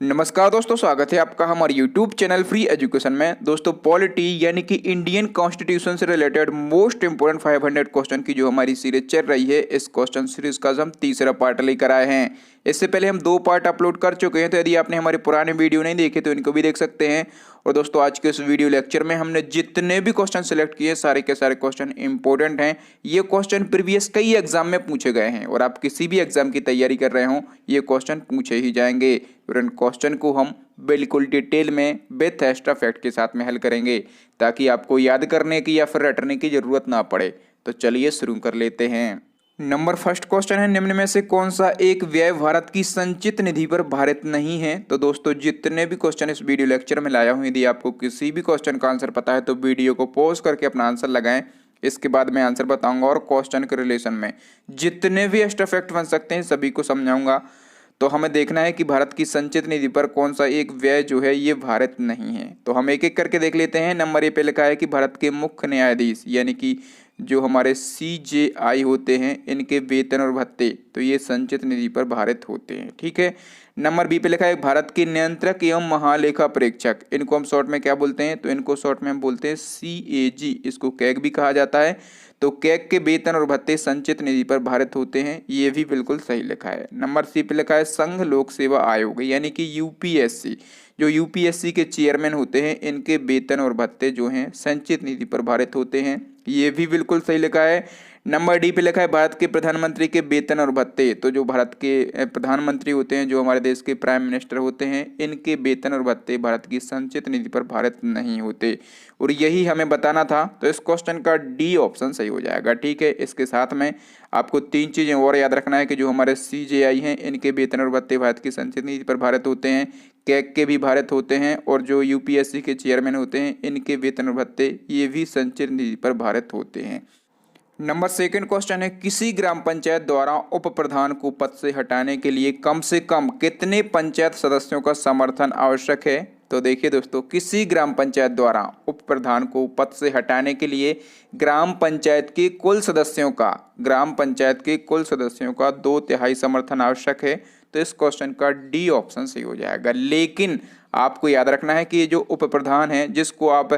नमस्कार दोस्तों, स्वागत है आपका हमारे YouTube चैनल फ्री एजुकेशन में। दोस्तों पॉलिटी यानी कि इंडियन कॉन्स्टिट्यूशन से रिलेटेड मोस्ट इंपोर्टेंट 500 क्वेश्चन की जो हमारी सीरीज चल रही है, इस क्वेश्चन सीरीज का हम तीसरा पार्ट लेकर आए हैं। इससे पहले हम 2 पार्ट अपलोड कर चुके हैं, तो यदि आपने हमारे पुराने वीडियो नहीं देखे तो इनको भी देख सकते हैं। और दोस्तों आज के इस वीडियो लेक्चर में हमने जितने भी क्वेश्चन सेलेक्ट किए सारे के सारे क्वेश्चन इंपॉर्टेंट हैं। ये क्वेश्चन प्रीवियस कई एग्जाम में पूछे गए हैं और आप किसी भी एग्जाम की तैयारी कर रहे हो ये क्वेश्चन पूछे ही जाएंगे। और इन क्वेश्चन को हम बिल्कुल डिटेल में विथ एक्स्ट्रा फैक्ट के साथ में हल करेंगे ताकि आपको याद करने की या फिर रटने की जरूरत ना पड़े। तो चलिए शुरू कर लेते हैं। नंबर फर्स्ट क्वेश्चन है, निम्न में से कौन सा एक व्यय भारत की संचित निधि पर भारित नहीं है। तो दोस्तों जितने भी क्वेश्चन इस वीडियो लेक्चर में लाया हूं, यदि आपको किसी भी क्वेश्चन का आंसर पता है तो वीडियो को पॉज करके अपना आंसर लगाएं। इसके बाद मैं आंसर बताऊंगा और क्वेश्चन के रिलेशन में जितने भी एक्स्ट्रा फैक्ट बन सकते हैं सभी को समझाऊंगा। तो हमें देखना है कि भारत की संचित निधि पर कौन सा एक व्यय जो है ये भारित नहीं है। तो हम एक एक करके देख लेते हैं। नंबर ए पे लिखा है कि भारत के मुख्य न्यायाधीश यानी कि जो हमारे CJI होते हैं, इनके वेतन और भत्ते तो ये संचित निधि पर भारित होते हैं। ठीक है। नंबर बी पे लिखा है भारत के नियंत्रक एवं महालेखा परीक्षक, इनको हम शॉर्ट में क्या बोलते हैं, तो इनको शॉर्ट में हम बोलते हैं CAG, इसको कैग भी कहा जाता है। तो कैग के वेतन और भत्ते संचित निधि पर भारित होते हैं, ये भी बिल्कुल सही लिखा है। नंबर सी पे लिखा है संघ लोक सेवा आयोग यानी कि UPSC, जो UPSC के चेयरमैन होते हैं, इनके वेतन और भत्ते जो हैं संचित निधि पर भारित होते हैं, ये भी बिल्कुल सही लिखा है। नंबर डी पे लिखा है भारत के प्रधानमंत्री के वेतन और भत्ते, तो जो भारत के प्रधानमंत्री होते हैं, जो हमारे देश के प्राइम मिनिस्टर होते हैं, इनके वेतन और भत्ते भारत की संचित निधि पर भारित नहीं होते और यही हमें बताना था। तो इस क्वेश्चन का डी ऑप्शन सही हो जाएगा। ठीक है। इसके साथ में आपको 3 चीजें और याद रखना है कि जो हमारे CJI हैं, इनके वेतन और भत्ते भारत की संचित निधि पर भारित होते हैं, कैग के भी भारित होते हैं, और जो UPSC के चेयरमैन होते हैं, इनके वेतन और भत्ते ये भी संचित निधि पर भारित होते हैं। नंबर सेकंड क्वेश्चन है, किसी ग्राम पंचायत द्वारा उप प्रधान को पद से हटाने के लिए कम से कम कितने पंचायत सदस्यों का समर्थन आवश्यक है। तो देखिए दोस्तों, किसी ग्राम पंचायत द्वारा उप प्रधान को पद से हटाने के लिए ग्राम पंचायत के कुल सदस्यों का 2/3 समर्थन आवश्यक है। तो इस क्वेश्चन का डी ऑप्शन सही हो जाएगा। लेकिन आपको याद रखना है कि ये जो उप प्रधान है जिसको आप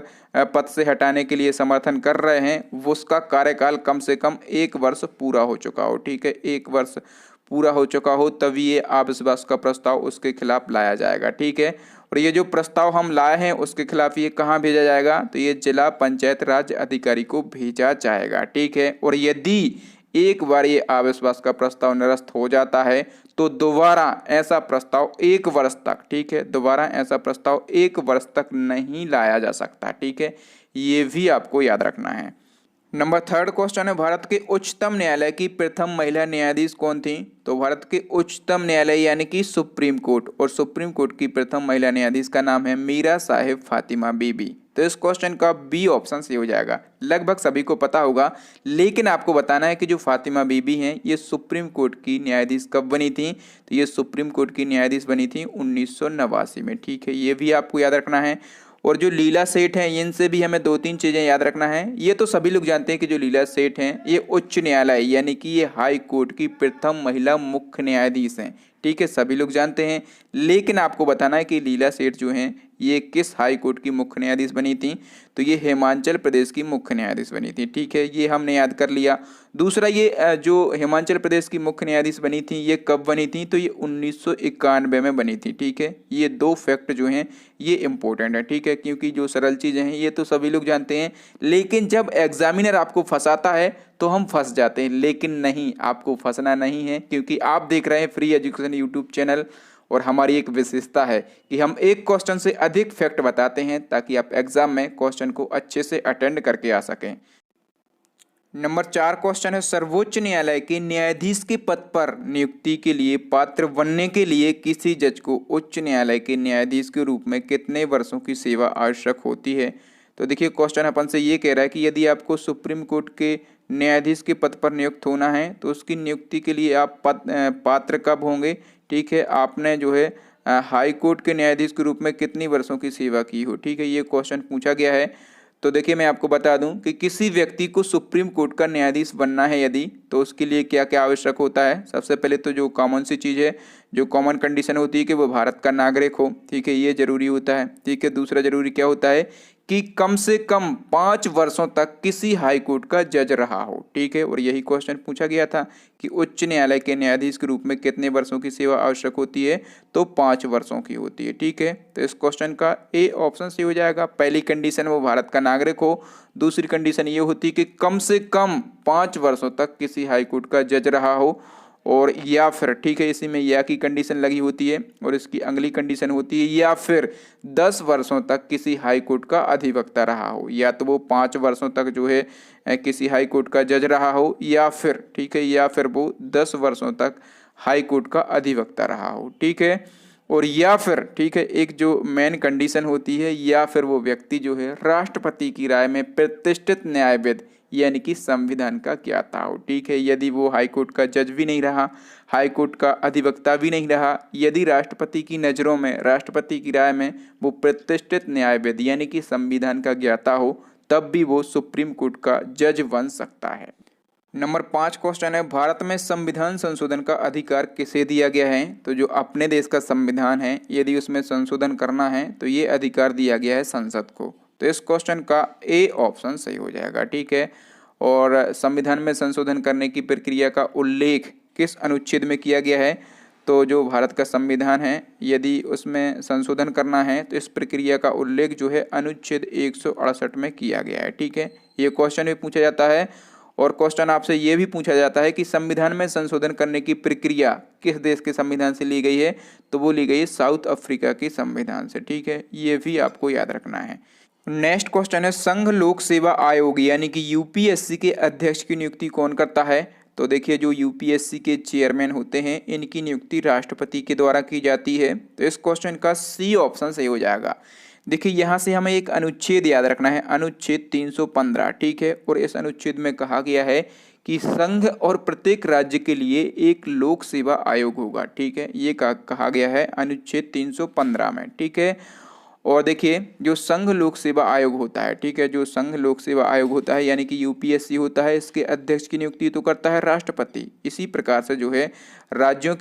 पद से हटाने के लिए समर्थन कर रहे हैं, वो उसका कार्यकाल कम से कम 1 वर्ष पूरा हो चुका हो। ठीक है। 1 वर्ष पूरा हो चुका हो तभी ये अविश्वास का प्रस्ताव उसके खिलाफ लाया जाएगा। ठीक है। और ये जो प्रस्ताव हम लाए हैं उसके खिलाफ ये कहाँ भेजा जाएगा, तो ये जिला पंचायत राज अधिकारी को भेजा जाएगा। ठीक है। और यदि एक बार ये अविश्वास का प्रस्ताव निरस्त हो जाता है तो दोबारा ऐसा प्रस्ताव 1 वर्ष तक, ठीक है, दोबारा ऐसा प्रस्ताव 1 वर्ष तक नहीं लाया जा सकता। ठीक है। ये भी आपको याद रखना है। नंबर थर्ड क्वेश्चन है, भारत के उच्चतम न्यायालय की प्रथम महिला न्यायाधीश कौन थी। तो भारत के उच्चतम न्यायालय यानी कि सुप्रीम कोर्ट, और सुप्रीम कोर्ट की प्रथम महिला न्यायाधीश का नाम है मीरा साहिब फातिमा बीबी। तो इस क्वेश्चन का बी ऑप्शन सही हो जाएगा। लगभग सभी को पता होगा, लेकिन आपको बताना है कि जो फातिमा बीबी हैं ये सुप्रीम कोर्ट की न्यायाधीश कब बनी थी। तो ये सुप्रीम कोर्ट की न्यायाधीश बनी थी 1989 में। ठीक है। ये भी आपको याद रखना है। और जो लीला सेठ हैं, इनसे भी हमें 2-3 चीज़ें याद रखना है। ये तो सभी लोग जानते हैं कि जो लीला सेठ हैं ये उच्च न्यायालय यानी कि ये हाई कोर्ट की प्रथम महिला मुख्य न्यायाधीश हैं। ठीक है। सभी लोग जानते हैं, लेकिन आपको बताना है कि लीला सेठ जो हैं ये किस हाई कोर्ट की मुख्य न्यायाधीश बनी थी। तो ये हिमाचल प्रदेश की मुख्य न्यायाधीश बनी थी। ठीक है। ये हमने याद कर लिया। दूसरा, ये जो हिमाचल प्रदेश की मुख्य न्यायाधीश बनी थी ये कब बनी थी, तो ये 1991 में बनी थी। ठीक है। ये 2 फैक्ट जो हैं ये इंपॉर्टेंट है। ठीक है। क्योंकि जो सरल चीज़ें हैं ये तो सभी लोग जानते हैं, लेकिन जब एग्जामिनर आपको फंसाता है तो हम फंस जाते हैं। लेकिन नहीं, आपको फंसना नहीं है, क्योंकि आप देख रहे हैं फ्री एजुकेशन यूट्यूब चैनल, और हमारी एक विशेषता है कि हम एक क्वेश्चन से अधिक फैक्ट बताते हैं ताकि आप एग्जाम में क्वेश्चन को अच्छे से अटेंड करके आ सकें। नंबर 4 क्वेश्चन है, सर्वोच्च न्यायालय के न्यायाधीश के पद पर नियुक्ति के लिए पात्र बनने के लिए किसी जज को उच्च न्यायालय के न्यायाधीश के रूप में कितने वर्षों की सेवा आवश्यक होती है। तो देखिए क्वेश्चन अपन से ये कह रहा है कि यदि आपको सुप्रीम कोर्ट के न्यायाधीश के पद पर नियुक्त होना है तो उसकी नियुक्ति के लिए आप पात्र कब होंगे। ठीक है। आपने जो है हाई कोर्ट के न्यायाधीश के रूप में कितनी वर्षों की सेवा की हो। ठीक है। ये क्वेश्चन पूछा गया है। तो देखिए मैं आपको बता दूं कि किसी व्यक्ति को सुप्रीम कोर्ट का न्यायाधीश बनना है यदि, तो उसके लिए क्या क्या आवश्यक होता है। सबसे पहले तो जो कॉमन सी चीज़ है, जो कॉमन कंडीशन होती है कि वो भारत का नागरिक हो, ठीक है, ये जरूरी होता है। ठीक है, दूसरा जरूरी क्या होता है कि कम से कम 5 वर्षों तक किसी हाई कोर्ट का जज रहा हो। ठीक है, और यही क्वेश्चन पूछा गया था कि उच्च न्यायालय के न्यायाधीश के रूप में कितने वर्षों की सेवा आवश्यक होती है, तो 5 वर्षों की होती है। ठीक है, तो इस क्वेश्चन का ए ऑप्शन सही हो जाएगा। पहली कंडीशन वो भारत का नागरिक हो, दूसरी कंडीशन ये होती है कि कम से कम 5 वर्षों तक किसी हाई कोर्ट का जज रहा हो, और या फिर, ठीक है, इसी में या की कंडीशन लगी होती है, और इसकी अगली कंडीशन होती है या फिर 10 वर्षों तक किसी हाई कोर्ट का अधिवक्ता रहा हो। या तो वो 5 वर्षों तक जो है किसी हाई कोर्ट का जज रहा हो, या फिर, ठीक है, या फिर वो 10 वर्षों तक हाई कोर्ट का अधिवक्ता रहा हो। ठीक है, और या फिर, ठीक है, एक जो मेन कंडीशन होती है, या फिर वो व्यक्ति जो है राष्ट्रपति की राय में प्रतिष्ठित न्यायविद यानी कि संविधान का ज्ञाता हो। ठीक है, यदि वो हाई कोर्ट का जज भी नहीं रहा, हाई कोर्ट का अधिवक्ता भी नहीं रहा, यदि राष्ट्रपति की नज़रों में, राष्ट्रपति की राय में वो प्रतिष्ठित न्यायविद यानी कि संविधान का ज्ञाता हो, तब भी वो सुप्रीम कोर्ट का जज बन सकता है। नंबर 5 क्वेश्चन है, भारत में संविधान संशोधन का अधिकार किसे दिया गया है। तो जो अपने देश का संविधान है, यदि उसमें संशोधन करना है तो ये अधिकार दिया गया है संसद को। तो इस क्वेश्चन का ए ऑप्शन सही हो जाएगा। ठीक है, और संविधान में संशोधन करने की प्रक्रिया का उल्लेख किस अनुच्छेद में किया गया है। तो जो भारत का संविधान है, यदि उसमें संशोधन करना है तो इस प्रक्रिया का उल्लेख जो है अनुच्छेद 168 में किया गया है। ठीक है, ये क्वेश्चन भी पूछा जाता है, और क्वेश्चन आपसे ये भी पूछा जाता है कि संविधान में संशोधन करने की प्रक्रिया किस देश के संविधान से ली गई है। तो वो ली गई है साउथ अफ्रीका के संविधान से। ठीक है, ये भी आपको याद रखना है। नेक्स्ट क्वेश्चन है, संघ लोक सेवा आयोग यानी कि यूपीएससी के अध्यक्ष की नियुक्ति कौन करता है। तो देखिए, जो यूपीएससी के चेयरमैन होते हैं, इनकी नियुक्ति राष्ट्रपति के द्वारा की जाती है। तो इस क्वेश्चन का सी ऑप्शन सही हो जाएगा। देखिए, यहाँ से हमें एक अनुच्छेद याद रखना है, अनुच्छेद 315। ठीक है, और इस अनुच्छेद में कहा गया है कि संघ और प्रत्येक राज्य के लिए एक लोक सेवा आयोग होगा। ठीक है, ये कहा गया है अनुच्छेद 315 में। ठीक है, और देखिए, जो संघ लोक सेवा आयोग होता है, ठीक है, जो संघ लोक सेवा आयोग होता है यानी कि यूपीएससी होता है, इसके अध्यक्ष की नियुक्ति तो करता है राष्ट्रपति। इसी प्रकार से जो है राज्यों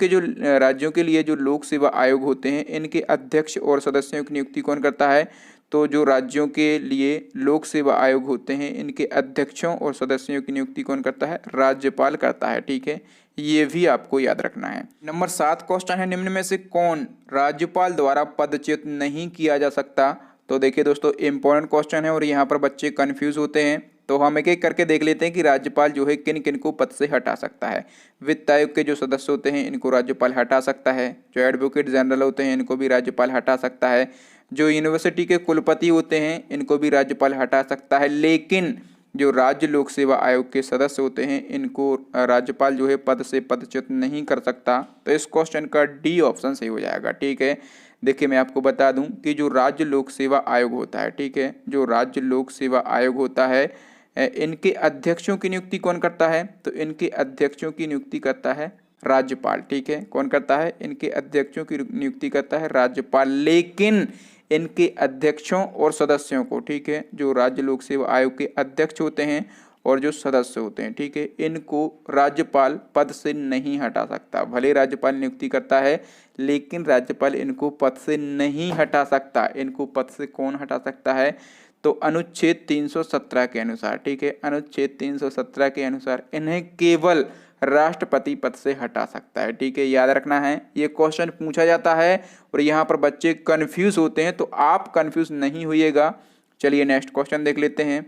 के लिए जो लोक सेवा आयोग होते हैं, इनके अध्यक्ष और सदस्यों की नियुक्ति कौन करता है। तो जो राज्यों के लिए लोक सेवा आयोग होते हैं, इनके अध्यक्षों और सदस्यों की नियुक्ति कौन करता है, राज्यपाल करता है। ठीक है, ये भी आपको याद रखना है। नंबर 7 क्वेश्चन है, निम्न में से कौन राज्यपाल द्वारा पदच्युत नहीं किया जा सकता। तो देखिए दोस्तों, इंपॉर्टेंट क्वेश्चन है और यहाँ पर बच्चे कंफ्यूज होते हैं। तो हम एक एक करके देख लेते हैं कि राज्यपाल जो है किन किन को पद से हटा सकता है। वित्त आयोग के जो सदस्य होते हैं, इनको राज्यपाल हटा सकता है। जो एडवोकेट जनरल होते हैं, इनको भी राज्यपाल हटा सकता है। जो यूनिवर्सिटी के कुलपति होते हैं, इनको भी राज्यपाल हटा सकता है। लेकिन जो राज्य लोक सेवा आयोग के सदस्य होते हैं, इनको राज्यपाल जो है पद से पदच्युत नहीं कर सकता। तो इस क्वेश्चन का डी ऑप्शन सही हो जाएगा। ठीक है, देखिए मैं आपको बता दूं कि जो राज्य लोक सेवा आयोग होता है, ठीक है, जो राज्य लोक सेवा आयोग होता है, इनके अध्यक्षों की नियुक्ति कौन करता है। तो इनके अध्यक्षों की नियुक्ति करता है राज्यपाल। ठीक है, कौन करता है, इनके अध्यक्षों की नियुक्ति करता है राज्यपाल। लेकिन इनके अध्यक्षों और सदस्यों को, ठीक है, जो राज्य लोक सेवा आयोग के अध्यक्ष होते हैं और जो सदस्य होते हैं, ठीक है, इनको राज्यपाल पद से नहीं हटा सकता। भले राज्यपाल नियुक्ति करता है, लेकिन राज्यपाल इनको पद से नहीं हटा सकता। इनको पद से कौन हटा सकता है। तो अनुच्छेद 317 के अनुसार, ठीक है, अनुच्छेद 317 के अनुसार इन्हें केवल राष्ट्रपति पद से हटा सकता है। ठीक है, याद रखना है, ये क्वेश्चन पूछा जाता है और यहाँ पर बच्चे कंफ्यूज होते हैं, तो आप कंफ्यूज नहीं होइएगा। चलिए नेक्स्ट क्वेश्चन देख लेते हैं।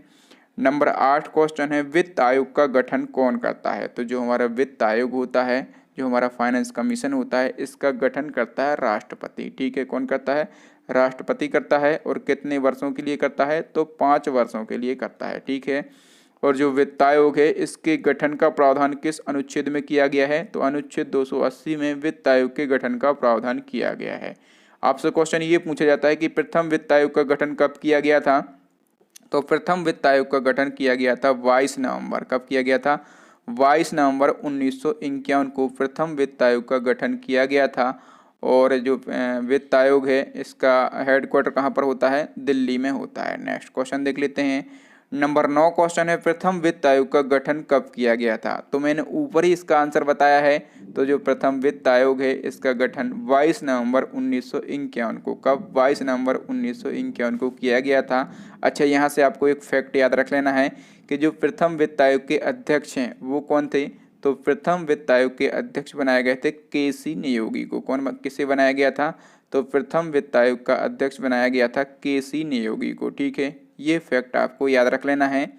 नंबर 8 क्वेश्चन है, वित्त आयोग का गठन कौन करता है। तो जो हमारा वित्त आयोग होता है, जो हमारा फाइनेंस कमीशन होता है, इसका गठन करता है राष्ट्रपति। ठीक है, कौन करता है, राष्ट्रपति करता है। और कितने वर्षों के लिए करता है, तो 5 वर्षों के लिए करता है। ठीक है, और जो वित्त आयोग है, इसके गठन का प्रावधान किस अनुच्छेद में किया गया है। तो अनुच्छेद 280 में वित्त आयोग के गठन का प्रावधान किया गया है। आपसे क्वेश्चन ये पूछा जाता है कि प्रथम वित्त आयोग का गठन कब किया गया था। तो प्रथम वित्त आयोग का गठन किया गया था 22 नवंबर। कब किया गया था, 22 नवंबर 1951 को प्रथम वित्त आयोग का गठन किया गया था। और जो वित्त आयोग है इसका हेडक्वार्टर कहाँ पर होता है, दिल्ली में होता है। नेक्स्ट क्वेश्चन देख लेते हैं। नंबर 9 क्वेश्चन है, प्रथम वित्त आयोग का गठन कब किया गया था? तो मैंने ऊपर ही इसका आंसर बताया है। तो जो प्रथम वित्त आयोग है इसका गठन 22 नवंबर 1951 को, कब? 22 नवंबर 1951 को किया गया था। अच्छा, यहाँ से आपको एक फैक्ट याद रख लेना है कि जो प्रथम वित्त आयोग के अध्यक्ष हैं वो कौन थे? तो प्रथम वित्त आयोग के अध्यक्ष बनाए गए थे केसी नियोगी को। कौन, किसे बनाया गया था? तो प्रथम वित्त आयोग का अध्यक्ष बनाया गया था केसी नियोगी को। ठीक है, ये फैक्ट आपको याद रख लेना है।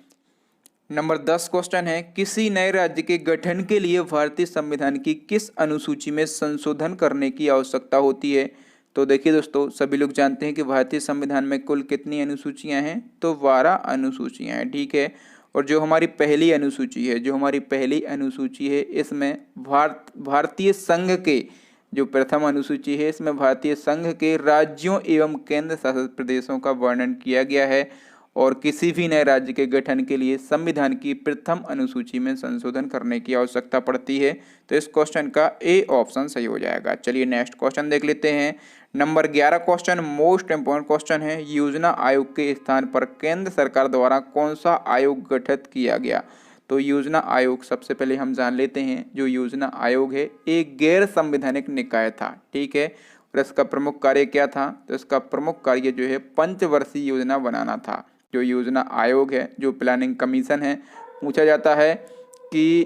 नंबर 10 क्वेश्चन है, किसी नए राज्य के गठन के लिए भारतीय संविधान की किस अनुसूची में संशोधन करने की आवश्यकता होती है? तो देखिए दोस्तों, सभी लोग जानते हैं कि भारतीय संविधान में कुल कितनी अनुसूचियां हैं? तो 12 अनुसूचियां हैं। ठीक है, और जो हमारी पहली अनुसूची है, इसमें भारतीय संघ के, जो प्रथम अनुसूची है इसमें भारतीय संघ के राज्यों एवं केंद्र शासित प्रदेशों का वर्णन किया गया है। और किसी भी नए राज्य के गठन के लिए संविधान की प्रथम अनुसूची में संशोधन करने की आवश्यकता पड़ती है। तो इस क्वेश्चन का ए ऑप्शन सही हो जाएगा। चलिए नेक्स्ट क्वेश्चन देख लेते हैं। Number 11 question most important question है, योजना आयोग के स्थान पर केंद्र सरकार द्वारा कौन सा आयोग गठित किया गया? तो योजना आयोग, सबसे पहले हम जान लेते हैं, जो योजना आयोग है एक गैर संवैधानिक निकाय था। ठीक है, और इसका प्रमुख कार्य क्या था? तो इसका प्रमुख कार्य जो है पंचवर्षीय योजना बनाना था। जो योजना आयोग है, जो प्लानिंग कमीशन है, पूछा जाता है कि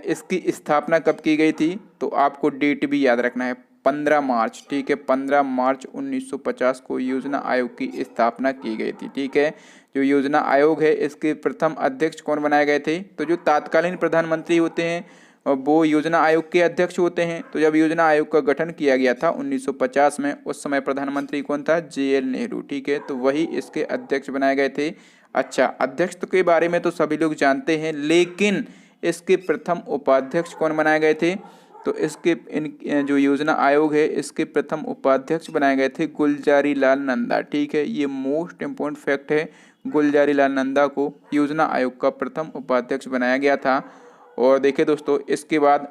इसकी स्थापना कब की गई थी? तो आपको डेट भी याद रखना है, 15 मार्च। ठीक है, 15 मार्च 1950 को योजना आयोग की स्थापना की गई थी। ठीक है, जो योजना आयोग है इसके प्रथम अध्यक्ष कौन बनाए गए थे? तो जो तत्कालीन प्रधानमंत्री होते हैं वो योजना आयोग के अध्यक्ष होते हैं। तो जब योजना आयोग का गठन किया गया था 1950 में, उस समय प्रधानमंत्री कौन था? JL नेहरू। ठीक है, तो वही इसके अध्यक्ष बनाए गए थे। अच्छा, अध्यक्ष के बारे में तो सभी लोग जानते हैं, लेकिन इसके प्रथम उपाध्यक्ष कौन बनाए गए थे? तो जो योजना आयोग है इसके प्रथम उपाध्यक्ष बनाए गए थे गुलजारी लाल नंदा। ठीक है, ये मोस्ट इम्पोर्टेंट फैक्ट है, गुलजारी लाल नंदा को योजना आयोग का प्रथम उपाध्यक्ष बनाया गया था। और देखिए दोस्तों, इसके बाद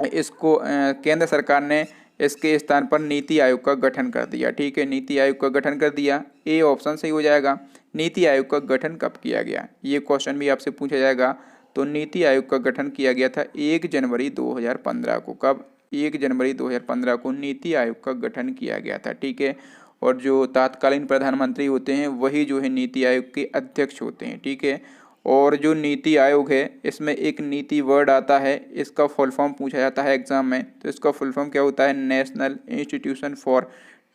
इसको केंद्र सरकार ने इसके स्थान पर नीति आयोग का गठन कर दिया। ठीक है, नीति आयोग का गठन कर दिया, ए ऑप्शन सही हो जाएगा। नीति आयोग का गठन कब किया गया? ये क्वेश्चन भी आपसे पूछा जाएगा। तो नीति आयोग का गठन किया गया था 1 जनवरी 2015 को। कब? 1 जनवरी 2015 को नीति आयोग का गठन किया गया था। ठीक है, और जो तत्कालीन प्रधानमंत्री होते हैं वही जो है नीति आयोग के अध्यक्ष होते हैं। ठीक है, और जो नीति आयोग है इसमें एक नीति वर्ड आता है, इसका फुल फॉर्म पूछा जाता है एग्जाम में। तो इसका फुल फॉर्म क्या होता है? National institution for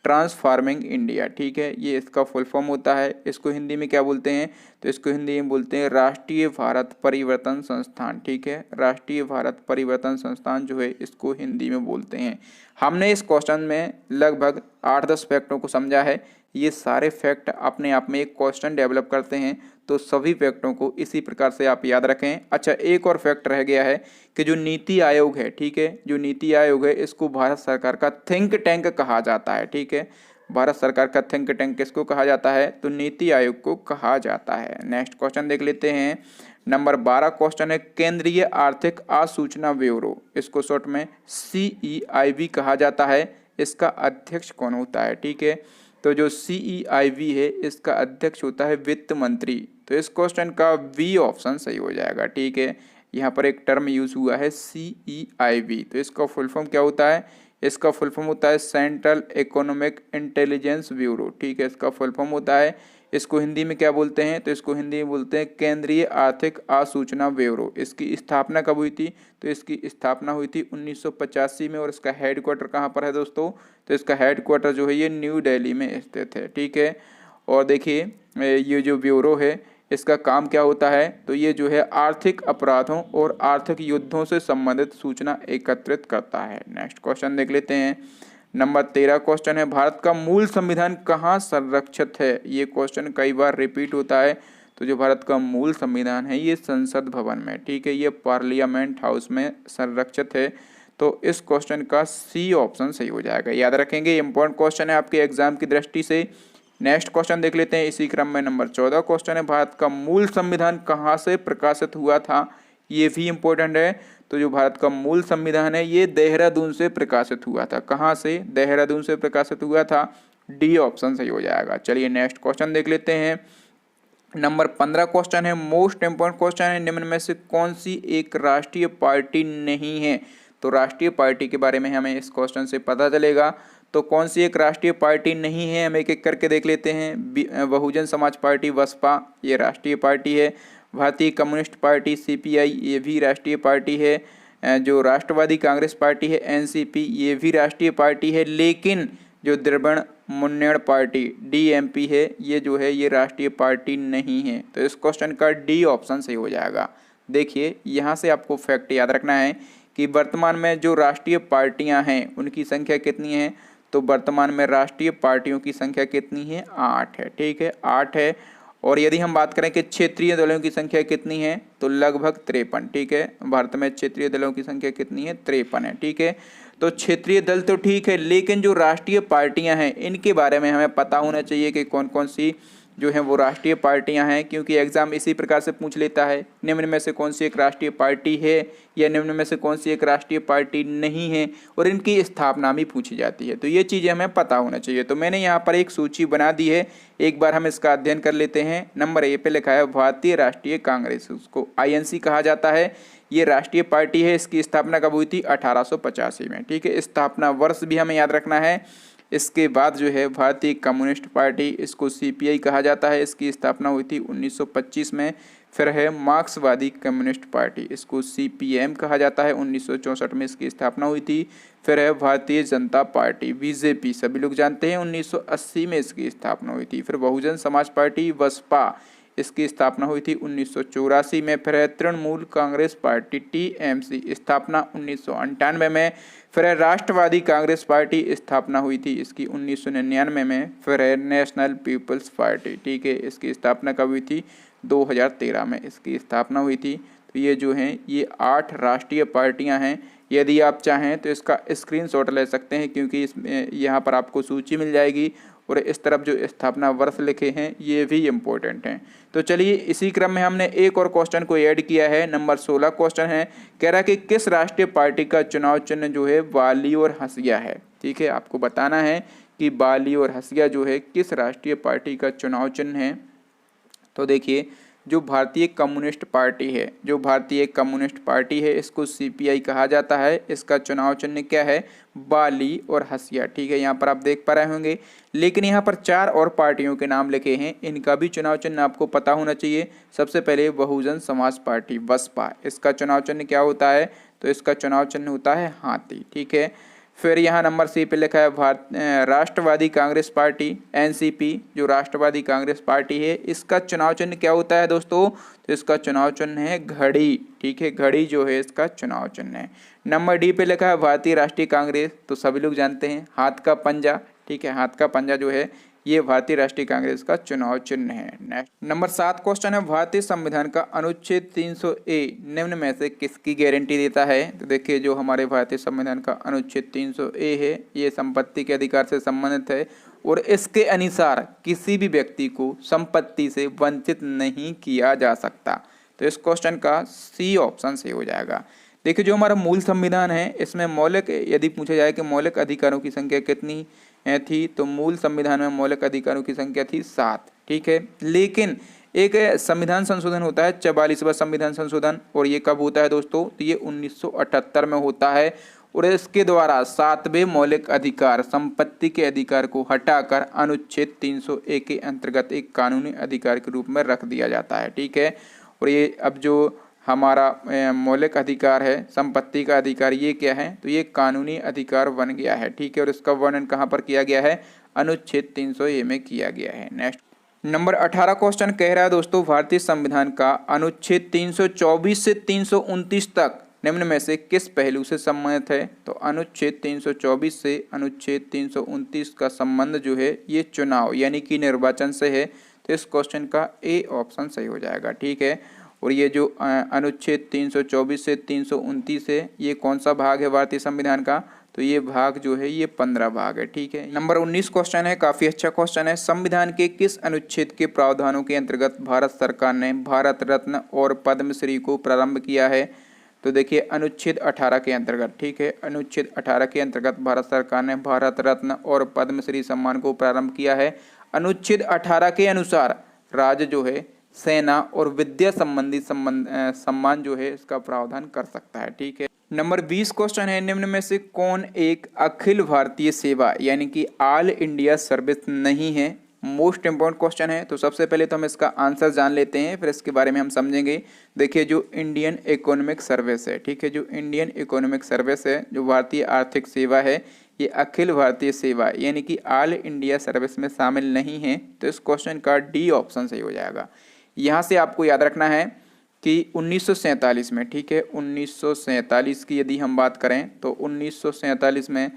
transforming India. ठीक है, ये इसका फुल फॉर्म होता है। इसको हिंदी में क्या बोलते हैं? तो इसको हिंदी में बोलते हैं राष्ट्रीय भारत परिवर्तन संस्थान। ठीक है, राष्ट्रीय भारत परिवर्तन संस्थान जो है इसको हिंदी में बोलते हैं। हमने इस क्वेश्चन में लगभग 8-10 फैक्टों को समझा है। ये सारे फैक्ट अपने आप में एक क्वेश्चन डेवलप करते हैं, तो सभी फैक्टों को इसी प्रकार से आप याद रखें। अच्छा, एक और फैक्ट रह गया है कि जो नीति आयोग है, ठीक है, जो नीति आयोग है इसको भारत सरकार का थिंक टैंक कहा जाता है। ठीक है, भारत सरकार का थिंक टैंक किसको कहा जाता है? तो नीति आयोग को कहा जाता है। नेक्स्ट क्वेश्चन देख लेते हैं। नंबर 12 क्वेश्चन है, केंद्रीय आर्थिक आसूचना ब्यूरो, इसको शॉर्ट में CEIB कहा जाता है। इसका अध्यक्ष कौन होता है? ठीक है, तो जो CEIB है इसका अध्यक्ष होता है वित्त मंत्री। तो इस क्वेश्चन का बी ऑप्शन सही हो जाएगा। ठीक है, यहाँ पर एक टर्म यूज हुआ है CEIB, तो इसका फुल फॉर्म क्या होता है? इसका फुल फॉर्म होता है सेंट्रल इकोनॉमिक इंटेलिजेंस ब्यूरो। ठीक है, इसका फुल फॉर्म होता है। इसको हिंदी में क्या बोलते हैं? तो इसको हिंदी में बोलते हैं केंद्रीय आर्थिक आसूचना ब्यूरो। इसकी स्थापना कब हुई थी? तो इसकी स्थापना हुई थी 1985 में। और इसका हेडक्वार्टर कहाँ पर है दोस्तों? तो इसका हेडक्वार्टर जो है ये न्यू दिल्ली में स्थित है। ठीक है, और देखिए ये जो ब्यूरो है इसका काम क्या होता है? तो ये जो है आर्थिक अपराधों और आर्थिक युद्धों से संबंधित सूचना एकत्रित करता है। नेक्स्ट क्वेश्चन देख लेते हैं। नंबर 13 क्वेश्चन है, भारत का मूल संविधान कहाँ संरक्षित है? ये क्वेश्चन कई बार रिपीट होता है। तो जो भारत का मूल संविधान है ये संसद भवन में, ठीक है, ये पार्लियामेंट हाउस में संरक्षित है। तो इस क्वेश्चन का सी ऑप्शन सही हो जाएगा। याद रखेंगे, इंपॉर्टेंट क्वेश्चन है आपके एग्जाम की दृष्टि से। नेक्स्ट क्वेश्चन देख लेते हैं इसी क्रम में। नंबर 14 क्वेश्चन है, भारत का मूल संविधान कहाँ से प्रकाशित हुआ था? ये भी इम्पोर्टेंट है। तो जो भारत का मूल संविधान है ये देहरादून से प्रकाशित हुआ था। कहाँ से? देहरादून से प्रकाशित हुआ था। डी ऑप्शन सही हो जाएगा। चलिए नेक्स्ट क्वेश्चन देख लेते हैं। नंबर 15 क्वेश्चन है, मोस्ट इंपोर्टेंट क्वेश्चन है, निम्न में से कौन सी एक राष्ट्रीय पार्टी नहीं है? तो राष्ट्रीय पार्टी के बारे में हमें इस क्वेश्चन से पता चलेगा। तो कौन सी एक राष्ट्रीय पार्टी नहीं है, हम एक एक करके देख लेते हैं। बहुजन समाज पार्टी बसपा, ये राष्ट्रीय पार्टी है। भारतीय कम्युनिस्ट पार्टी सीपीआई, ये भी राष्ट्रीय पार्टी है। जो राष्ट्रवादी कांग्रेस पार्टी है एनसीपी, ये भी राष्ट्रीय पार्टी है। लेकिन जो द्रविड़ मुन्नेड़ पार्टी डीएमपी है, ये जो है ये राष्ट्रीय पार्टी नहीं है। तो इस क्वेश्चन का डी ऑप्शन सही हो जाएगा। देखिए यहाँ से आपको फैक्ट याद रखना है कि वर्तमान में जो राष्ट्रीय पार्टियां हैं उनकी संख्या कितनी है? तो वर्तमान में राष्ट्रीय पार्टियों की संख्या कितनी है? 8 है। ठीक है, 8 है। और यदि हम बात करें कि क्षेत्रीय दलों की संख्या कितनी है, तो लगभग 53। ठीक है, भारत में क्षेत्रीय दलों की संख्या कितनी है? 53 है। ठीक है, तो क्षेत्रीय दल तो ठीक है, लेकिन जो राष्ट्रीय पार्टियां हैं इनके बारे में हमें पता होना चाहिए कि कौन कौन सी जो है वो राष्ट्रीय पार्टियां हैं, क्योंकि एग्जाम इसी प्रकार से पूछ लेता है, निम्न में से कौन सी एक राष्ट्रीय पार्टी है या निम्न में से कौन सी एक राष्ट्रीय पार्टी नहीं है, और इनकी स्थापना भी पूछी जाती है। तो ये चीज़ें हमें पता होना चाहिए। तो मैंने यहाँ पर एक सूची बना दी है, एक बार हम इसका अध्ययन कर लेते हैं। नंबर ए पे लिखा है भारतीय राष्ट्रीय कांग्रेस, उसको आईएनसी कहा जाता है। ये राष्ट्रीय पार्टी है। इसकी स्थापना कब हुई थी? 1885 में। ठीक है, स्थापना वर्ष भी हमें याद रखना है। इसके बाद जो है भारतीय कम्युनिस्ट पार्टी, इसको सीपीआई कहा जाता है, इसकी स्थापना हुई थी 1925 में। फिर है मार्क्सवादी कम्युनिस्ट पार्टी, इसको सीपीएम कहा जाता है, 1964 में इसकी स्थापना हुई थी। फिर है भारतीय जनता पार्टी बीजेपी, सभी लोग जानते हैं, 1980 में इसकी स्थापना हुई थी। फिर बहुजन समाज पार्टी बसपा, इसकी स्थापना हुई थी 1984 में। फिर है तृणमूल कांग्रेस पार्टी टीएमसी, स्थापना 1998 में। फिर है राष्ट्रवादी कांग्रेस पार्टी, स्थापना हुई थी इसकी 1999 में। फिर है नेशनल पीपल्स पार्टी, ठीक है, इसकी स्थापना कब हुई थी? 2013 में इसकी स्थापना हुई थी। तो ये जो हैं ये 8 राष्ट्रीय पार्टियां हैं। यदि आप चाहें तो इसका स्क्रीनशॉट ले सकते हैं, क्योंकि इसमें यहाँ पर आपको सूची मिल जाएगी, और इस तरफ जो स्थापना वर्ष लिखे हैं ये भी इम्पोर्टेंट हैं। तो चलिए इसी क्रम में हमने एक और क्वेश्चन को ऐड किया है। नंबर 16 क्वेश्चन है, कह रहा है कि किस राष्ट्रीय पार्टी का चुनाव चिन्ह जो है बाली और हंसिया है। ठीक है, आपको बताना है कि बाली और हंसिया जो है किस राष्ट्रीय पार्टी का चुनाव चिन्ह है। तो देखिए, जो भारतीय कम्युनिस्ट पार्टी है, जो भारतीय कम्युनिस्ट पार्टी है, इसको सीपीआई कहा जाता है। इसका चुनाव चिन्ह क्या है? बाली और हंसिया। ठीक है, यहाँ पर आप देख पा रहे होंगे। लेकिन यहाँ पर 4 और पार्टियों के नाम लिखे हैं, इनका भी चुनाव चिन्ह आपको पता होना चाहिए। सबसे पहले बहुजन समाज पार्टी बसपा, इसका चुनाव चिन्ह क्या होता है? तो इसका चुनाव चिन्ह होता है हाथी। ठीक है, फिर यहाँ नंबर सी पे लिखा है राष्ट्रवादी कांग्रेस पार्टी एनसीपी, जो राष्ट्रवादी कांग्रेस पार्टी है, इसका चुनाव चिन्ह क्या होता है दोस्तों? तो इसका चुनाव चिन्ह है घड़ी। ठीक है, घड़ी जो है इसका चुनाव चिन्ह है। नंबर डी पे लिखा है भारतीय राष्ट्रीय कांग्रेस, तो सभी लोग जानते हैं हाथ का पंजा। ठीक है, हाथ का पंजा जो है ये भारतीय राष्ट्रीय कांग्रेस का चुनाव चिन्ह है। नेक्स्ट नंबर 7 क्वेश्चन है, भारतीय संविधान का अनुच्छेद 300A निम्न में से किसकी गारंटी देता है? तो देखिए, जो हमारे भारतीय संविधान का अनुच्छेद 300A है ये संपत्ति के अधिकार से संबंधित है, और इसके अनुसार किसी भी व्यक्ति को संपत्ति से वंचित नहीं किया जा सकता। तो इस क्वेश्चन का सी ऑप्शन सही हो जाएगा। देखिए, जो हमारा मूल संविधान है इसमें मौलिक, यदि पूछा जाए कि मौलिक अधिकारों की संख्या कितनी थी, तो मूल संविधान में मौलिक अधिकारों की संख्या थी 7। ठीक है, लेकिन एक संविधान संशोधन होता है 44वां संविधान संशोधन, और ये कब होता है दोस्तों? तो ये 1978 में होता है, और इसके द्वारा 7वें मौलिक अधिकार संपत्ति के अधिकार को हटाकर अनुच्छेद 300A के अंतर्गत एक कानूनी अधिकार के रूप में रख दिया जाता है। ठीक है, और ये अब जो हमारा मौलिक अधिकार है संपत्ति का अधिकार, ये क्या है? तो ये कानूनी अधिकार बन गया है। ठीक है, और इसका वर्णन कहाँ पर किया गया है? अनुच्छेद 300A में किया गया है। नेक्स्ट नंबर 18 क्वेश्चन कह रहा है दोस्तों, भारतीय संविधान का अनुच्छेद 324 से 329 तक निम्न में से किस पहलू से संबंधित है? तो अनुच्छेद 324 से अनुच्छेद 329 का संबंध जो है ये चुनाव यानी कि निर्वाचन से है। तो इस क्वेश्चन का ए ऑप्शन सही हो जाएगा। ठीक है, और ये जो अनुच्छेद 324 से 329 है ये कौन सा भाग है भारतीय संविधान का? तो तो ये भाग जो है ये 15 भाग है। ठीक है, नंबर 19 क्वेश्चन है, काफी अच्छा क्वेश्चन है। संविधान के किस अनुच्छेद के प्रावधानों के अंतर्गत भारत सरकार ने भारत रत्न और पद्मश्री को प्रारंभ किया है? तो देखिए अनुच्छेद 18 के अंतर्गत। ठीक है, अनुच्छेद 18 के अंतर्गत भारत सरकार ने भारत रत्न और पद्मश्री सम्मान को प्रारंभ किया है। अनुच्छेद 18 के अनुसार राज्य जो है सेना और विद्या संबंधी सम्मान जो है इसका प्रावधान कर सकता है। ठीक है, नंबर 20 क्वेश्चन है, निम्न में से कौन एक अखिल भारतीय सेवा यानी कि ऑल इंडिया सर्विस नहीं है? मोस्ट इंपॉर्टेंट क्वेश्चन है। तो सबसे पहले तो हम इसका आंसर जान लेते हैं, फिर इसके बारे में हम समझेंगे। देखिए जो इंडियन इकोनॉमिक सर्विस है, ठीक है, जो इंडियन इकोनॉमिक सर्विस है, जो भारतीय आर्थिक सेवा है, ये अखिल भारतीय सेवा यानी कि ऑल इंडिया सर्विस में शामिल नहीं है। तो इस क्वेश्चन का डी ऑप्शन सही हो जाएगा। यहाँ से आपको याद रखना है कि 1947 में, ठीक है, 1947 की यदि हम बात करें तो 1947 में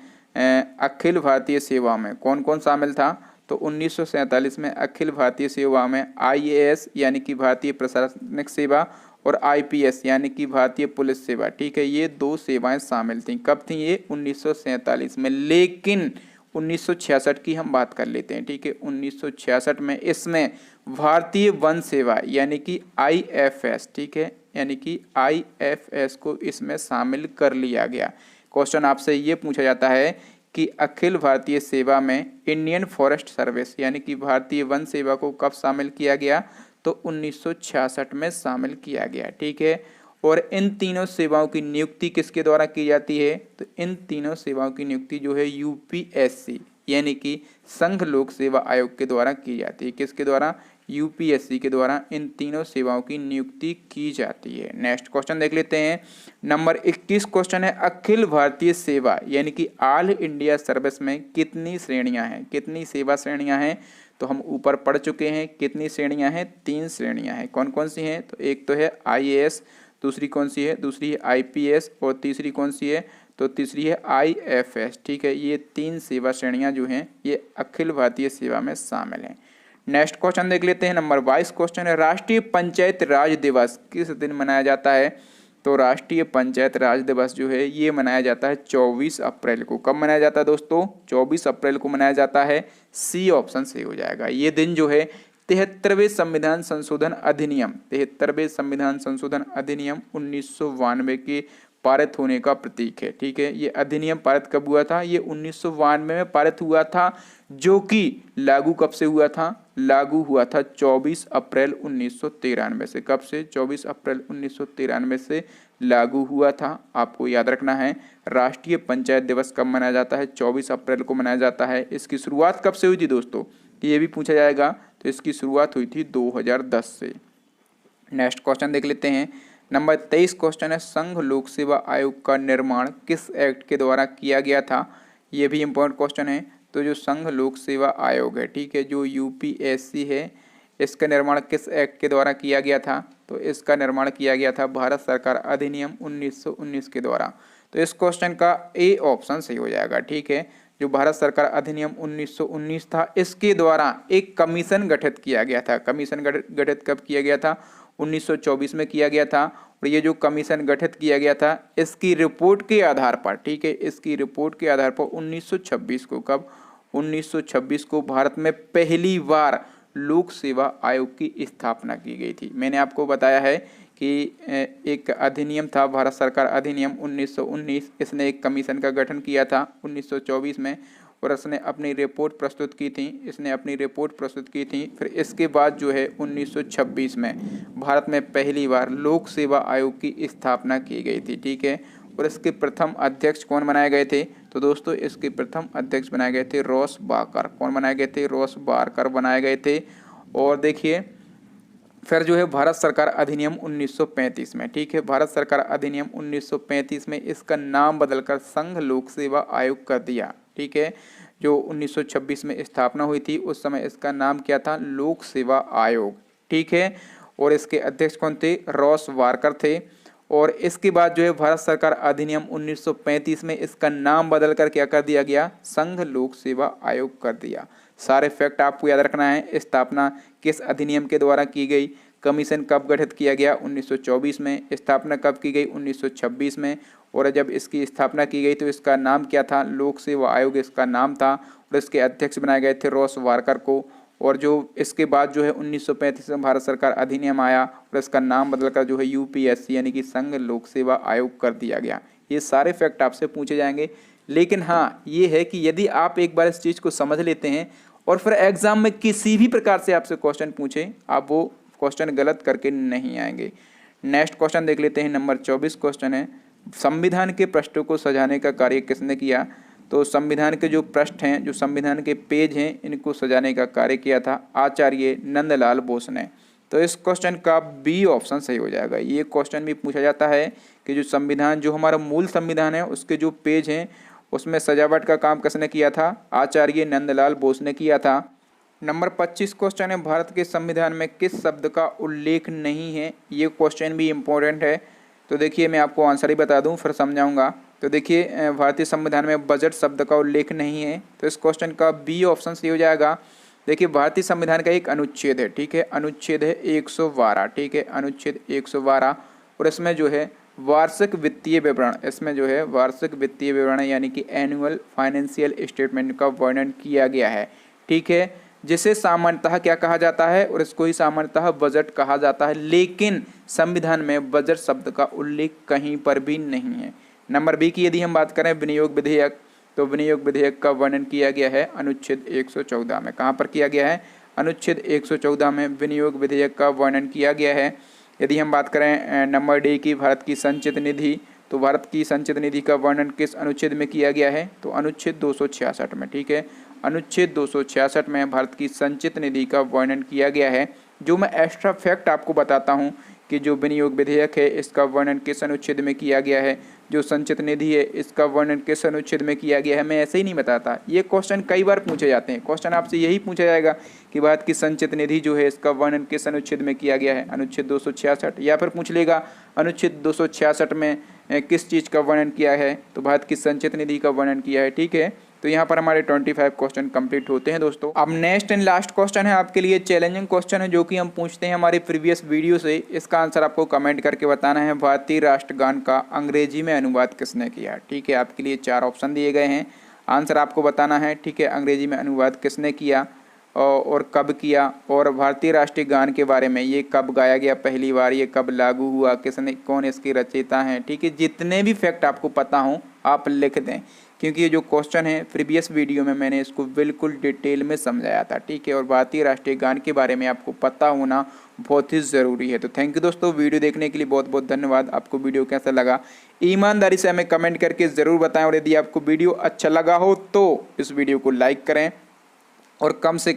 अखिल भारतीय सेवा में कौन कौन शामिल था? तो 1947 में अखिल भारतीय सेवा में IAS यानी कि भारतीय प्रशासनिक सेवा और IPS यानी कि भारतीय पुलिस सेवा, ठीक है, ये दो सेवाएं शामिल थीं। कब थी ये? 1947 में। लेकिन 1966 की हम बात कर लेते हैं। ठीक है, 1966 में इसमें भारतीय वन सेवा यानी कि IFS, ठीक है, यानी कि IFS को इसमें शामिल कर लिया गया। क्वेश्चन आपसे ये पूछा जाता है कि अखिल भारतीय सेवा में इंडियन फॉरेस्ट सर्विस यानी कि भारतीय वन सेवा को कब शामिल किया गया? तो 1966 में शामिल किया गया। ठीक है, और इन तीनों सेवाओं की नियुक्ति किसके द्वारा की जाती है? तो इन तीनों सेवाओं की नियुक्ति जो है UPSC यानी कि संघ लोक सेवा आयोग के द्वारा की जाती है। किसके द्वारा? UPSC के द्वारा इन तीनों सेवाओं की नियुक्ति की जाती है। नेक्स्ट क्वेश्चन देख लेते हैं। नंबर 21 क्वेश्चन है, अखिल भारतीय सेवा यानी कि ऑल इंडिया सर्विस में कितनी श्रेणियां हैं? कितनी सेवा श्रेणियां हैं? तो हम ऊपर पढ़ चुके हैं कितनी श्रेणियां हैं? 3 श्रेणियां हैं। कौन कौन सी हैं? तो एक तो है IAS, दूसरी कौन सी है? दूसरी है IPS और तीसरी कौन सी है? तो तीसरी है IFS। ठीक है, ये 3 सेवा श्रेणियां जो हैं ये अखिल भारतीय सेवा में शामिल हैं। नेक्स्ट क्वेश्चन देख लेते हैं। नंबर 22 क्वेश्चन है, राष्ट्रीय पंचायत राज दिवस किस दिन मनाया जाता है? तो राष्ट्रीय पंचायत राज दिवस जो है ये मनाया जाता है 24 अप्रैल को। कब मनाया जाता है दोस्तों? 24 अप्रैल को मनाया जाता है। सी ऑप्शन सही हो जाएगा। ये दिन जो है 73वें संविधान संशोधन अधिनियम 73वें संविधान संशोधन अधिनियम 1992 के पारित होने का प्रतीक है। ठीक है, ये अधिनियम पारित कब हुआ था? ये 1992 में पारित हुआ था, जो कि लागू कब से हुआ था? लागू हुआ था 24 अप्रैल 1993 से। कब से? 24 अप्रैल 1993 से लागू हुआ था। आपको याद रखना है राष्ट्रीय पंचायत दिवस कब मनाया जाता है? 24 अप्रैल को मनाया जाता है। इसकी शुरुआत कब से हुई थी दोस्तों? ये भी पूछा जाएगा। तो इसकी शुरुआत हुई थी 2010 से। नेक्स्ट क्वेश्चन देख लेते हैं। नंबर 23 क्वेश्चन है, संघ लोक सेवा आयोग का निर्माण किस एक्ट के द्वारा किया गया था? ये भी इम्पोर्टेंट क्वेश्चन है। तो जो संघ लोक सेवा आयोग है, ठीक है, जो UPSC है, इसका निर्माण किस एक्ट के द्वारा किया गया था? तो इसका निर्माण किया गया था भारत सरकार अधिनियम 1919 के द्वारा। तो इस क्वेश्चन का ए ऑप्शन सही हो जाएगा। ठीक है, जो भारत सरकार अधिनियम 1919 था, इसके द्वारा एक कमीशन गठित किया गया था। कमीशन गठित कब किया गया था? 1924 में किया गया था। और ये जो कमीशन गठित किया गया था, इसकी रिपोर्ट के आधार पर, ठीक है, इसकी रिपोर्ट के आधार पर 1926 को, कब? 1926 को भारत में पहली बार लोक सेवा आयोग की स्थापना की गई थी। मैंने आपको बताया है कि एक अधिनियम था भारत सरकार अधिनियम 1919, इसने एक कमीशन का गठन किया था 1924 में और इसने अपनी रिपोर्ट प्रस्तुत की थी। फिर इसके बाद जो है 1926 में भारत में पहली बार लोक सेवा आयोग की स्थापना की गई थी। ठीक है, और इसके प्रथम अध्यक्ष कौन बनाए गए थे? तो दोस्तों इसके प्रथम अध्यक्ष बनाए गए थे रॉस बाकर। कौन बनाए गए थे? रॉस बाकर बनाए गए थे। और देखिए फिर जो है भारत सरकार अधिनियम 1935 में, ठीक है, भारत सरकार अधिनियम 1935 में इसका नाम बदलकर संघ लोक सेवा आयोग कर दिया। ठीक है, जो 1926 में स्थापना हुई थी उस समय इसका नाम क्या था? लोक सेवा आयोग। ठीक है, और इसके अध्यक्ष कौन थे? रॉस वारकर थे। और इसके बाद जो है भारत सरकार अधिनियम 1935 में इसका नाम बदलकर क्या कर दिया गया? संघ लोक सेवा आयोग कर दिया। सारे फैक्ट आपको याद रखना है। स्थापना किस अधिनियम के द्वारा की गई? कमीशन कब गठित किया गया? 1924 में। स्थापना कब की गई? 1926 में। और जब इसकी स्थापना की गई तो इसका नाम क्या था, लोक सेवा आयोग इसका नाम था, और इसके अध्यक्ष बनाए गए थे रॉस वारकर को। और जो इसके बाद जो है 1935 में भारत सरकार अधिनियम आया और इसका नाम बदलकर जो है यूपीएससी यानी कि संघ लोक सेवा आयोग कर दिया गया। ये सारे फैक्ट आपसे पूछे जाएंगे, लेकिन हाँ ये है कि यदि आप एक बार इस चीज़ को समझ लेते हैं और फिर एग्जाम में किसी भी प्रकार से आपसे क्वेश्चन पूछे, आप वो क्वेश्चन गलत करके नहीं आएंगे। नेक्स्ट क्वेश्चन देख लेते हैं, नंबर 24 क्वेश्चन है, संविधान के पृष्ठों को सजाने का कार्य किसने किया। तो संविधान के जो पृष्ठ हैं, जो संविधान के पेज हैं, इनको सजाने का कार्य किया था आचार्य नंदलाल बोस ने। तो इस क्वेश्चन का बी ऑप्शन सही हो जाएगा। ये क्वेश्चन भी पूछा जाता है कि जो संविधान, जो हमारा मूल संविधान है, उसके जो पेज हैं उसमें सजावट का काम किसने किया था, आचार्य नंदलाल बोस ने किया था। नंबर 25 क्वेश्चन है, भारत के संविधान में किस शब्द का उल्लेख नहीं है। ये क्वेश्चन भी इम्पोर्टेंट है। तो देखिए मैं आपको आंसर ही बता दूं फिर समझाऊंगा। तो देखिए भारतीय संविधान में बजट शब्द का उल्लेख नहीं है, तो इस क्वेश्चन का बी ऑप्शन सही हो जाएगा। देखिए भारतीय संविधान का एक अनुच्छेद है, ठीक है, अनुच्छेद है 112, ठीक है, अनुच्छेद 112, और इसमें जो है वार्षिक वित्तीय विवरण, इसमें जो है वार्षिक वित्तीय विवरण यानी कि एनुअल फाइनेंशियल स्टेटमेंट का वर्णन किया गया है, ठीक है, जिसे सामान्यतः क्या कहा जाता है, और इसको ही सामान्यतः बजट कहा जाता है। लेकिन संविधान में बजट शब्द का उल्लेख कहीं पर भी नहीं है। नंबर बी की यदि हम बात करें विनियोग विधेयक, तो विनियोग विधेयक का वर्णन किया गया है अनुच्छेद 114 में। कहाँ पर किया गया है, अनुच्छेद 114 में विनियोग विधेयक का वर्णन किया गया है। यदि हम बात करें नंबर डी की भारत की संचित निधि, तो भारत की संचित निधि का वर्णन किस अनुच्छेद में किया गया है, तो अनुच्छेद 266 में, ठीक है, अनुच्छेद 266 में भारत की संचित निधि का वर्णन किया गया है। जो मैं एक्स्ट्रा फैक्ट आपको बताता हूँ कि जो विनियोग विधेयक है इसका वर्णन किस अनुच्छेद में किया गया है, जो संचित निधि है इसका वर्णन किस अनुच्छेद में किया गया है, मैं ऐसे ही नहीं बताता। ये क्वेश्चन कई बार पूछे जाते हैं। क्वेश्चन आपसे यही पूछा जाएगा कि भारत की संचित निधि जो है इसका वर्णन किस अनुच्छेद में किया गया है, अनुच्छेद 266, या फिर पूछ लेगा अनुच्छेद 266 में किस चीज़ का वर्णन किया है, तो भारत की संचित निधि का वर्णन किया है, ठीक है। तो यहाँ पर हमारे 25 क्वेश्चन कंप्लीट होते हैं दोस्तों। अब नेक्स्ट एंड लास्ट क्वेश्चन है आपके लिए, चैलेंजिंग क्वेश्चन है जो कि हम पूछते हैं हमारे प्रीवियस वीडियो से। इसका आंसर आपको कमेंट करके बताना है, भारतीय राष्ट्रगान का अंग्रेजी में अनुवाद किसने किया, ठीक है। आपके लिए 4 ऑप्शन दिए गए हैं, आंसर आपको बताना है, ठीक है, अंग्रेजी में अनुवाद किसने किया और कब किया, और भारतीय राष्ट्रीय गान के बारे में, ये कब गाया गया पहली बार, ये कब लागू हुआ, किसने, कौन इसके रचयिता हैं, ठीक है। जितने भी फैक्ट आपको पता हों आप लिख दें, क्योंकि ये जो क्वेश्चन है प्रीवियस वीडियो में मैंने इसको बिल्कुल डिटेल में समझाया था, ठीक है। और भारतीय राष्ट्रीय गान के बारे में आपको पता होना बहुत ही ज़रूरी है। तो थैंक यू दोस्तों, वीडियो देखने के लिए बहुत बहुत धन्यवाद। आपको वीडियो कैसा लगा ईमानदारी से हमें कमेंट करके ज़रूर बताएं, और यदि आपको वीडियो अच्छा लगा हो तो इस वीडियो को लाइक करें, और कम से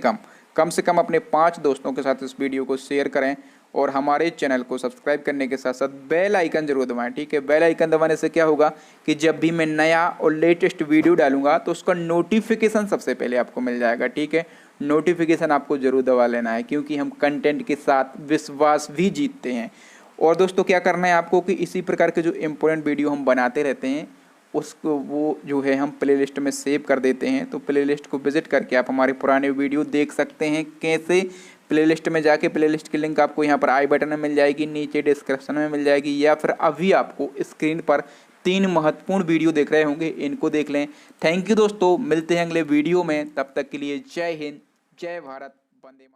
कम अपने 5 दोस्तों के साथ इस वीडियो को शेयर करें, और हमारे चैनल को सब्सक्राइब करने के साथ साथ बेल आइकन जरूर दबाएं, ठीक है। बेल आइकन दबाने से क्या होगा कि जब भी मैं नया और लेटेस्ट वीडियो डालूंगा तो उसका नोटिफिकेशन सबसे पहले आपको मिल जाएगा, ठीक है। नोटिफिकेशन आपको जरूर दबा लेना है, क्योंकि हम कंटेंट के साथ विश्वास भी जीतते हैं। और दोस्तों क्या करना है आपको कि इसी प्रकार के जो इम्पोर्टेंट वीडियो हम बनाते रहते हैं उसको वो जो है हम प्लेलिस्ट में सेव कर देते हैं। तो प्लेलिस्ट को विजिट करके आप हमारे पुराने वीडियो देख सकते हैं। कैसे, प्लेलिस्ट में जाके प्लेलिस्ट की लिंक आपको यहाँ पर आई बटन में मिल जाएगी, नीचे डिस्क्रिप्शन में मिल जाएगी, या फिर अभी आपको स्क्रीन पर 3 महत्वपूर्ण वीडियो देख रहे होंगे, इनको देख लें। थैंक यू दोस्तों, मिलते हैं अगले वीडियो में, तब तक के लिए जय हिंद, जय भारत, वंदे मातरम।